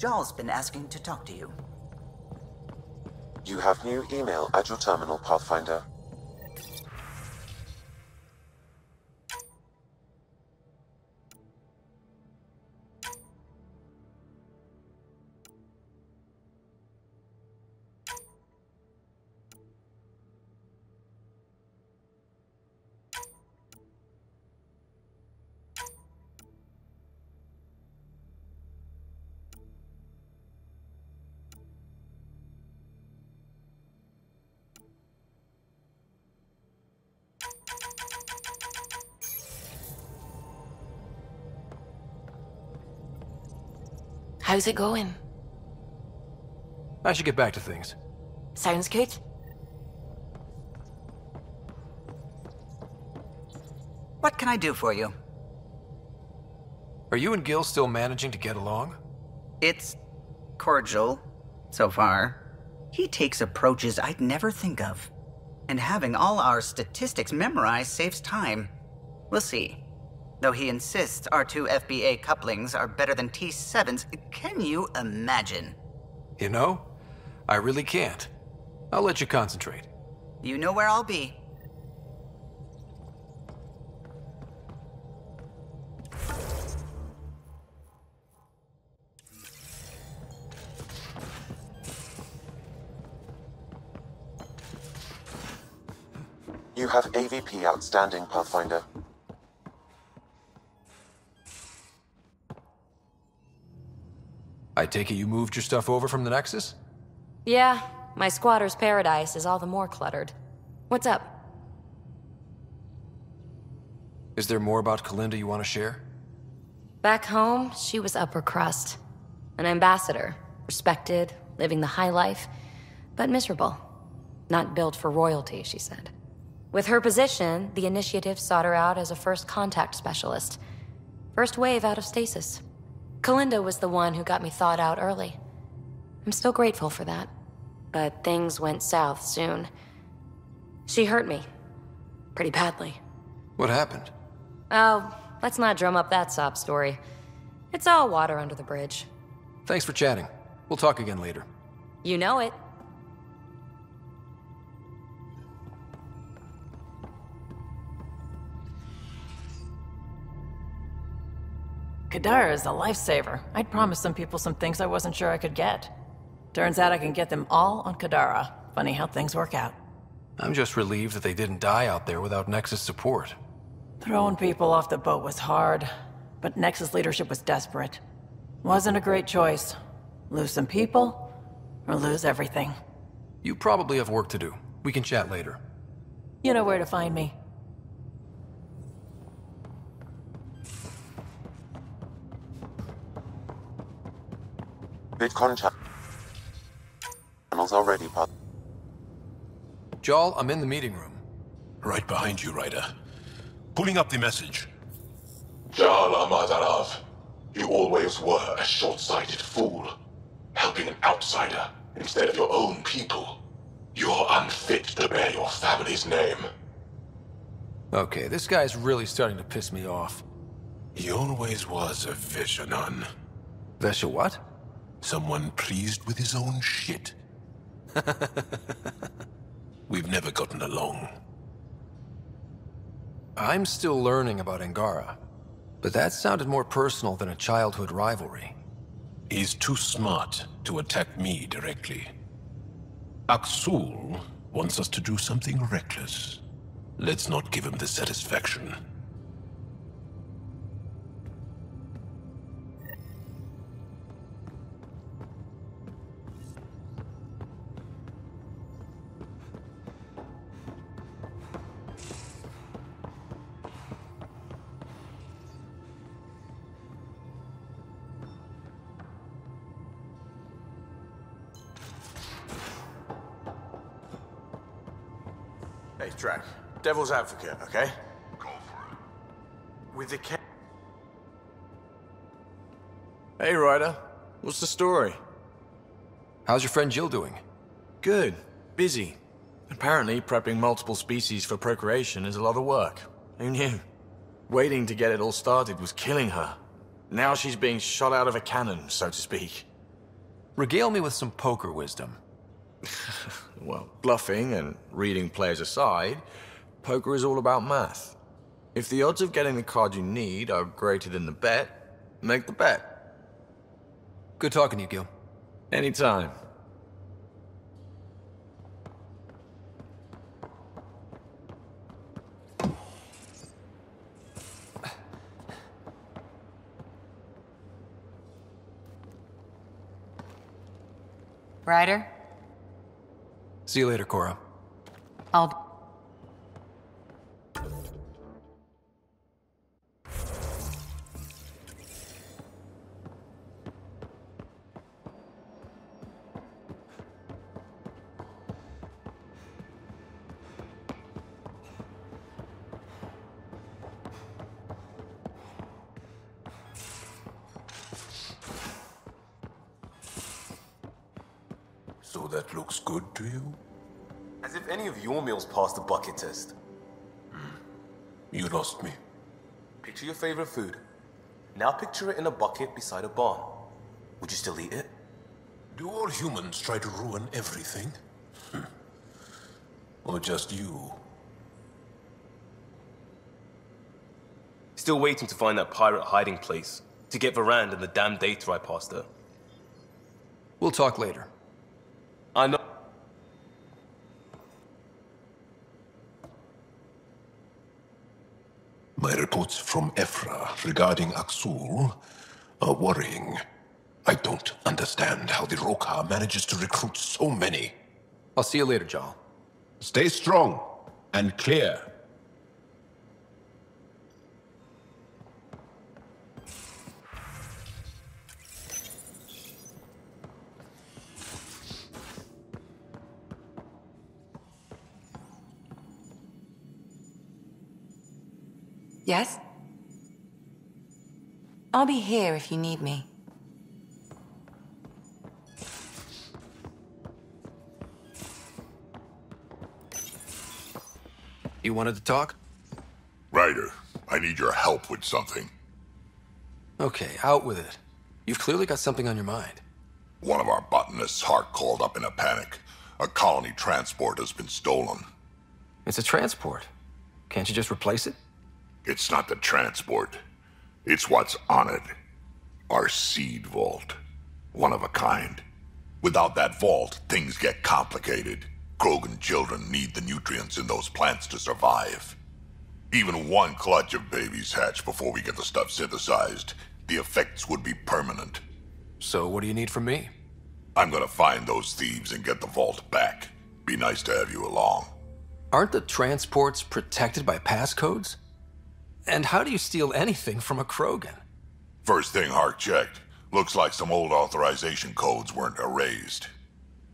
Jaal's been asking to talk to you. You have new email at your terminal, Pathfinder. How's it going? I should get back to things. Sounds good. What can I do for you? Are you and Gil still managing to get along? It's cordial, so far. He takes approaches I'd never think of. And having all our statistics memorized saves time. We'll see. Though he insists our two FBA couplings are better than T7's, can you imagine? You know, I really can't. I'll let you concentrate. You know where I'll be. You have AVP outstanding, Pathfinder. I take it you moved your stuff over from the Nexus? Yeah, my squatter's paradise is all the more cluttered. What's up? Is there more about Kalinda you want to share? Back home, she was upper crust. An ambassador, respected, living the high life, but miserable. Not built for royalty, she said. With her position, the initiative sought her out as a first contact specialist. First wave out of stasis. Kalinda was the one who got me thawed out early. I'm still grateful for that. But things went south soon. She hurt me. Pretty badly. What happened? Oh, let's not drum up that sob story. It's all water under the bridge. Thanks for chatting. We'll talk again later. You know it. Kadara is a lifesaver. I'd promised some people some things I wasn't sure I could get. Turns out I can get them all on Kadara. Funny how things work out. I'm just relieved that they didn't die out there without Nexus support. Throwing people off the boat was hard, but Nexus leadership was desperate. Wasn't a great choice. Lose some people, or lose everything. You probably have work to do. We can chat later. You know where to find me. VidCon channels are ready, Path. Jaal, I'm in the meeting room. Right behind you, Ryder. Pulling up the message. Jaal Amadarav, you always were a short-sighted fool. Helping an outsider instead of your own people. You're unfit to bear your family's name. Okay, this guy's really starting to piss me off. He always was a Vishanan. Vesha what? Someone pleased with his own shit. We've never gotten along. I'm still learning about Angara, but that sounded more personal than a childhood rivalry. He's too smart to attack me directly. Akksul wants us to do something reckless. Let's not give him the satisfaction. Hey, Drack. Devil's advocate, okay? Go for it. With the Hey, Ryder. What's the story? How's your friend Jill doing? Good. Busy. Apparently, prepping multiple species for procreation is a lot of work. Who knew? Waiting to get it all started was killing her. Now she's being shot out of a cannon, so to speak. Regale me with some poker wisdom. Well, bluffing and reading players aside, poker is all about math. If the odds of getting the card you need are greater than the bet, make the bet. Good talking to you, Gil. Anytime. Ryder? See you later, Cora. I'll... So that looks good to you? As if any of your meals passed the bucket test. You lost me. Picture your favorite food. Now picture it in a bucket beside a barn. Would you still eat it? Do all humans try to ruin everything? Or just you? Still waiting to find that pirate hiding place. To get Varand and the damn data I passed her. We'll talk later. I know. My reports from Ephra regarding Akksul are worrying. I don't understand how the Roekaar manages to recruit so many. I'll see you later, Jaal. Stay strong and clear. Yes? I'll be here if you need me. You wanted to talk? Ryder, I need your help with something. Okay, out with it. You've clearly got something on your mind. One of our botanists' heart called up in a panic. A colony transport has been stolen. It's a transport. Can't you just replace it? It's not the transport. It's what's on it. Our seed vault. One of a kind. Without that vault, things get complicated. Krogan children need the nutrients in those plants to survive. Even one clutch of babies hatch before we get the stuff synthesized. The effects would be permanent. So what do you need from me? I'm gonna find those thieves and get the vault back. Be nice to have you along. Aren't the transports protected by passcodes? And how do you steal anything from a Krogan? First thing Hark checked. Looks like some old authorization codes weren't erased.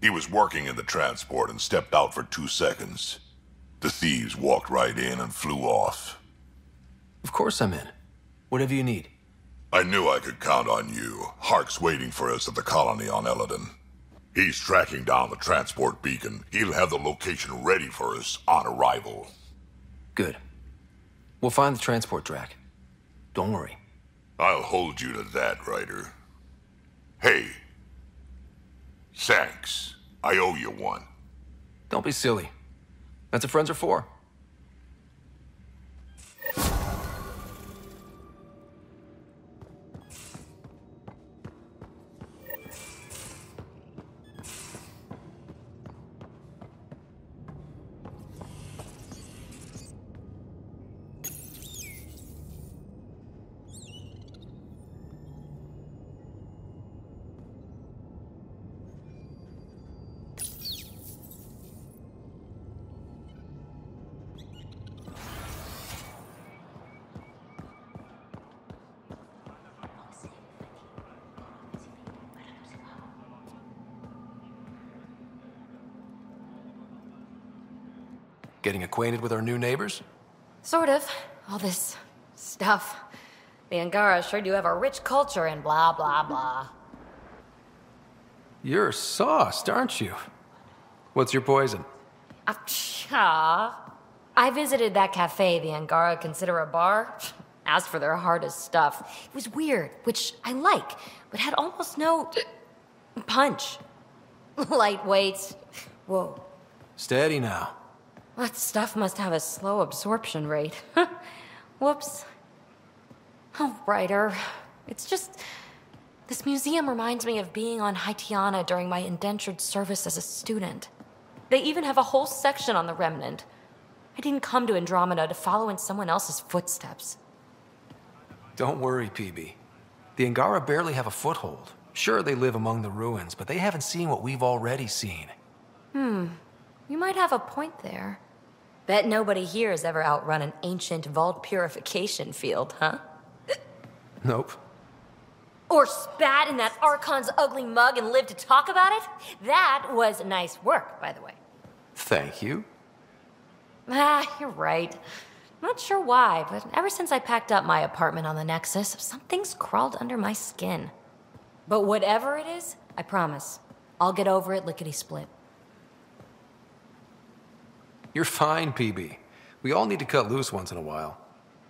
He was working in the transport and stepped out for 2 seconds. The thieves walked right in and flew off. Of course I'm in. Whatever you need. I knew I could count on you. Hark's waiting for us at the colony on Eladon. He's tracking down the transport beacon. He'll have the location ready for us on arrival. Good. We'll find the transport, Drack. Don't worry. I'll hold you to that, Ryder. Hey. Thanks. I owe you one. Don't be silly. That's what friends are for. Getting acquainted with our new neighbors? Sort of. All this stuff. The Angara sure do have a rich culture and blah, blah, blah. You're sauced, aren't you? What's your poison? I visited that cafe the Angara consider a bar. Asked for their hardest stuff. It was weird, which I like, but had almost no... Punch. Lightweight. Whoa. Steady now. That stuff must have a slow absorption rate. Whoops. Oh, Ryder. It's just... This museum reminds me of being on Haitiana during my indentured service as a student. They even have a whole section on the Remnant. I didn't come to Andromeda to follow in someone else's footsteps. Don't worry, Peebee. The Angara barely have a foothold. Sure, they live among the ruins, but they haven't seen what we've already seen. You might have a point there. Bet nobody here has ever outrun an ancient vault purification field, huh? Nope. Or spat in that Archon's ugly mug and lived to talk about it? That was nice work, by the way. Thank you. You're right. Not sure why, but ever since I packed up my apartment on the Nexus, something's crawled under my skin. But whatever it is, I promise, I'll get over it lickety-split. You're fine, Peebee. We all need to cut loose once in a while.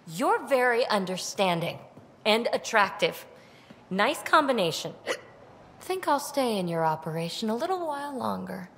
You're very understanding and attractive. Nice combination. Think I'll stay in your operation a little while longer.